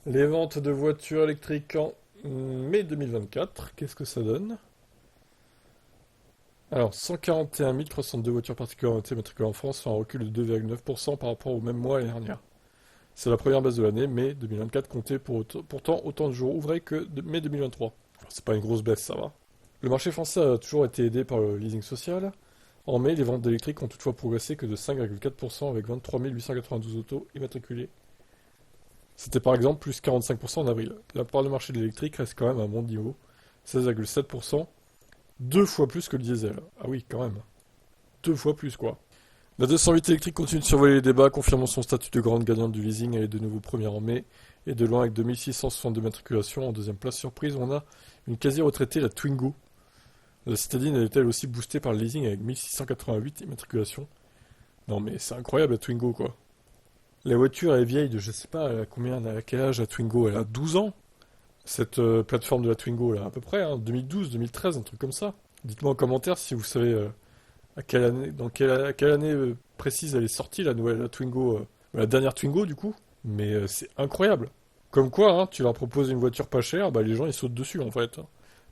Les ventes de voitures électriques en mai 2024, qu'est-ce que ça donne? Alors, 141 302 voitures particulières ont été matriculées en France, soit un recul de 2,9% par rapport au même mois l'année dernière. C'est la première baisse de l'année, mai 2024 comptait pourtant autant de jours ouvrés que mai 2023. C'est pas une grosse baisse, ça va. Le marché français a toujours été aidé par le leasing social. En mai, les ventes d'électriques ont toutefois progressé que de 5,4% avec 23 892 autos immatriculées. C'était par exemple plus 45% en avril. La part de marché de l'électrique reste quand même à un bon niveau, 16,7%, deux fois plus que le diesel. Ah oui, quand même. Deux fois plus, quoi. La 208 électrique continue de survoler les débats, confirmant son statut de grande gagnante du leasing. Elle est de nouveau première en mai, et de loin avec 2662 matriculations. En deuxième place surprise, on a une quasi-retraitée, la Twingo. La citadine elle est elle aussi boostée par le leasing avec 1688 immatriculations. Non mais c'est incroyable la Twingo, quoi. La voiture est vieille de je sais pas à quel âge la Twingo, elle a 12 ans. Cette plateforme de la Twingo là, à peu près, hein, 2012, 2013, un truc comme ça. Dites-moi en commentaire si vous savez à quelle année, à quelle année précise elle est sortie la nouvelle la Twingo, la dernière Twingo du coup. Mais c'est incroyable. Comme quoi, hein, tu leur proposes une voiture pas chère, bah les gens ils sautent dessus en fait.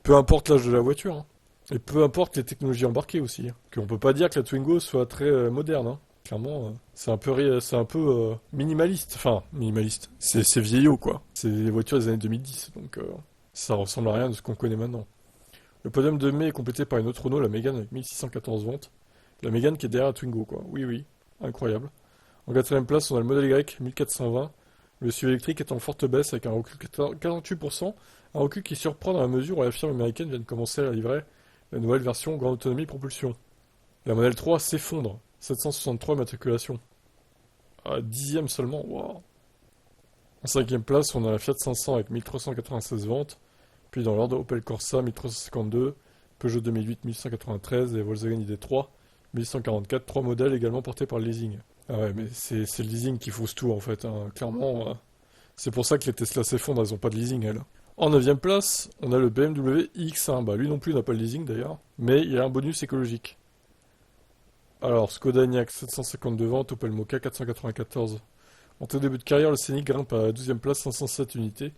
Peu importe l'âge de la voiture, hein. Et peu importe les technologies embarquées aussi, hein. Qu'on peut pas dire que la Twingo soit très moderne, hein. Clairement, c'est un peu minimaliste. Enfin, minimaliste. C'est vieillot, quoi. C'est les voitures des années 2010, donc ça ressemble à rien de ce qu'on connaît maintenant. Le podium de mai est complété par une autre Renault, la Mégane, avec 1614 ventes. La Mégane qui est derrière la Twingo, quoi. Oui, oui, incroyable. En quatrième place, on a le modèle Y, 1420. Le SUV électrique est en forte baisse avec un recul de 48%, un recul qui surprend dans la mesure où la firme américaine vient de commencer à livrer la nouvelle version grande autonomie propulsion. La modèle 3 s'effondre, 763 matriculations. À dixième seulement, waouh. En cinquième place, on a la Fiat 500 avec 1396 ventes, puis dans l'ordre Opel Corsa 1352, Peugeot 2008 1193 et Volkswagen ID3 1144, trois modèles également portés par le leasing. Ah ouais, mais c'est le leasing qui fausse tout en fait, hein. Clairement, c'est pour ça que les Tesla s'effondrent, elles ont pas de leasing elles. En neuvième place, on a le BMW iX1, bah lui non plus n'a pas de leasing d'ailleurs, mais il a un bonus écologique. Alors, Skoda Enyaq 752 ventes, Opel Mokka 494. En tout début de carrière, le Scénic grimpe à la 12e place, 507 unités.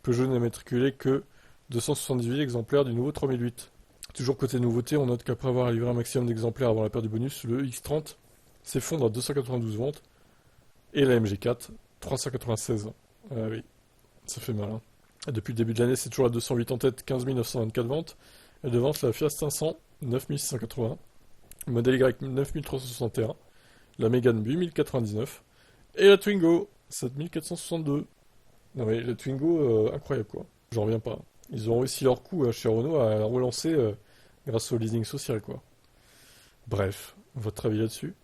Peugeot n'a matriculé que 278 exemplaires du nouveau 3008. Toujours côté nouveauté, on note qu'après avoir livré un maximum d'exemplaires avant la perte du bonus, le X30 s'effondre à 292 ventes. Et la MG4, 396. Ah oui, ça fait mal, hein. Et depuis le début de l'année, c'est toujours la 208 en tête, 15 924 ventes. Elle devance la Fiat 500, 9 680. Modèle Y, 9361. La Mégane, 8099. Et la Twingo, 7462. Non mais la Twingo, incroyable quoi. J'en reviens pas. Ils ont réussi leur coup chez Renault à la relancer grâce au leasing social quoi. Bref, votre avis là-dessus?